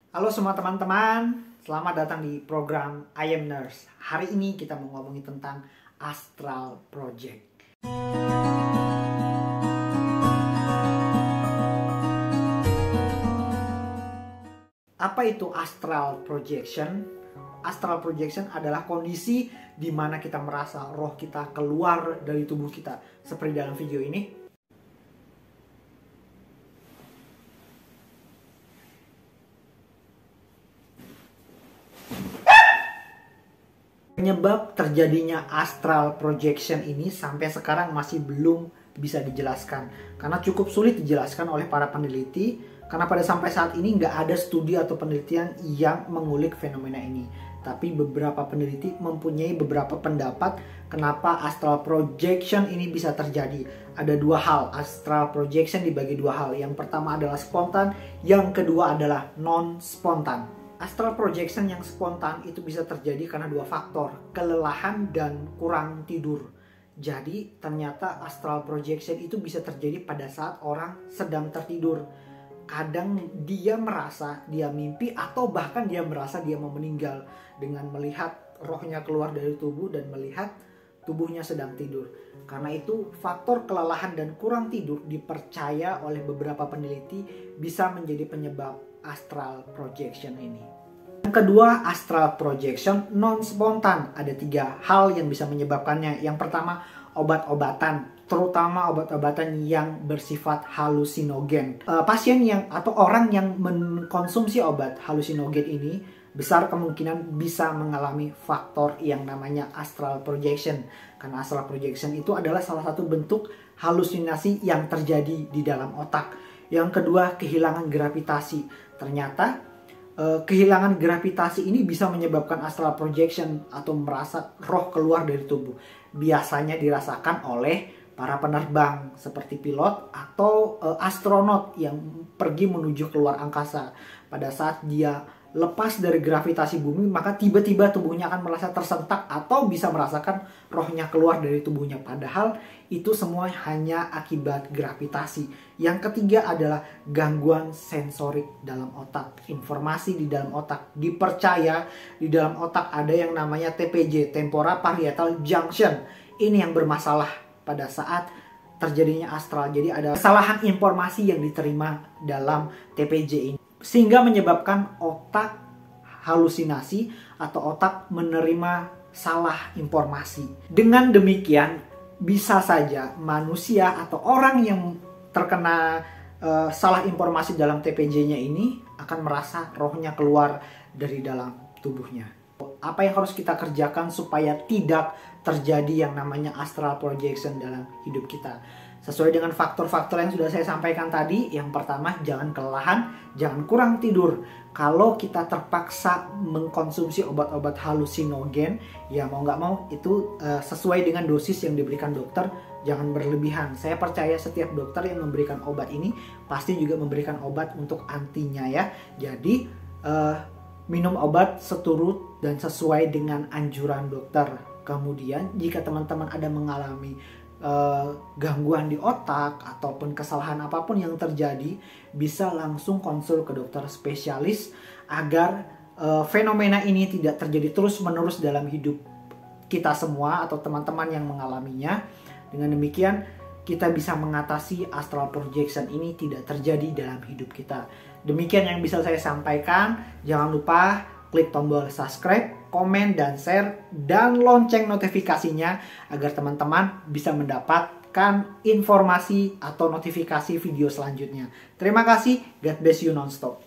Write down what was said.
Halo semua teman-teman, selamat datang di program I Am Nurse. Hari ini kita mau ngomongin tentang Astral Project. Apa itu Astral Projection? Astral Projection adalah kondisi di mana kita merasa roh kita keluar dari tubuh kita. Seperti dalam video ini. Penyebab terjadinya astral projection ini sampai sekarang masih belum bisa dijelaskan. Karena cukup sulit dijelaskan oleh para peneliti. Karena pada sampai saat ini nggak ada studi atau penelitian yang mengulik fenomena ini. Tapi beberapa peneliti mempunyai beberapa pendapat kenapa astral projection ini bisa terjadi. Ada dua hal, astral projection dibagi dua hal. Yang pertama adalah spontan, yang kedua adalah non-spontan. Astral projection yang spontan itu bisa terjadi karena dua faktor, kelelahan dan kurang tidur. Jadi ternyata astral projection itu bisa terjadi pada saat orang sedang tertidur. Kadang dia merasa dia mimpi atau bahkan dia merasa dia mau meninggal dengan melihat rohnya keluar dari tubuh dan melihat tubuhnya sedang tidur. Karena itu faktor kelelahan dan kurang tidur dipercaya oleh beberapa peneliti bisa menjadi penyebab astral projection ini. Yang kedua, astral projection non spontan. Ada tiga hal yang bisa menyebabkannya. Yang pertama, obat-obatan, terutama obat-obatan yang bersifat halusinogen. Pasien yang atau orang yang mengkonsumsi obat halusinogen ini besar kemungkinan bisa mengalami faktor yang namanya astral projection. Karena astral projection itu adalah salah satu bentuk halusinasi yang terjadi di dalam otak. Yang kedua, kehilangan gravitasi. Ternyata kehilangan gravitasi ini bisa menyebabkan astral projection atau merasa roh keluar dari tubuh. Biasanya dirasakan oleh para penerbang seperti pilot atau astronot yang pergi menuju keluar angkasa. Pada saat dia lepas dari gravitasi bumi, maka tiba-tiba tubuhnya akan merasa tersentak atau bisa merasakan rohnya keluar dari tubuhnya. Padahal itu semua hanya akibat gravitasi. Yang ketiga adalah gangguan sensorik dalam otak. Informasi di dalam otak. Dipercaya di dalam otak ada yang namanya TPJ, Tempora Parietal Junction. Ini yang bermasalah pada saat terjadinya astral. Jadi ada kesalahan informasi yang diterima dalam TPJ ini, sehingga menyebabkan otak halusinasi atau otak menerima salah informasi. Dengan demikian, bisa saja manusia atau orang yang terkena salah informasi dalam TPJ-nya ini akan merasa rohnya keluar dari dalam tubuhnya. Apa yang harus kita kerjakan supaya tidak terjadi yang namanya astral projection dalam hidup kita? Sesuai dengan faktor-faktor yang sudah saya sampaikan tadi. Yang pertama, jangan kelelahan, jangan kurang tidur. Kalau kita terpaksa mengkonsumsi obat-obat halusinogen, ya mau nggak mau itu sesuai dengan dosis yang diberikan dokter, jangan berlebihan. Saya percaya setiap dokter yang memberikan obat ini pasti juga memberikan obat untuk antinya ya. Jadi minum obat seturut dan sesuai dengan anjuran dokter. Kemudian jika teman-teman ada mengalami gangguan di otak ataupun kesalahan apapun yang terjadi, bisa langsung konsul ke dokter spesialis agar fenomena ini tidak terjadi terus-menerus dalam hidup kita semua atau teman-teman yang mengalaminya. Dengan demikian kita bisa mengatasi astral projection ini tidak terjadi dalam hidup kita. Demikian yang bisa saya sampaikan. Jangan lupa klik tombol subscribe, komen, dan share, dan lonceng notifikasinya agar teman-teman bisa mendapatkan informasi atau notifikasi video selanjutnya. Terima kasih, God bless you nonstop.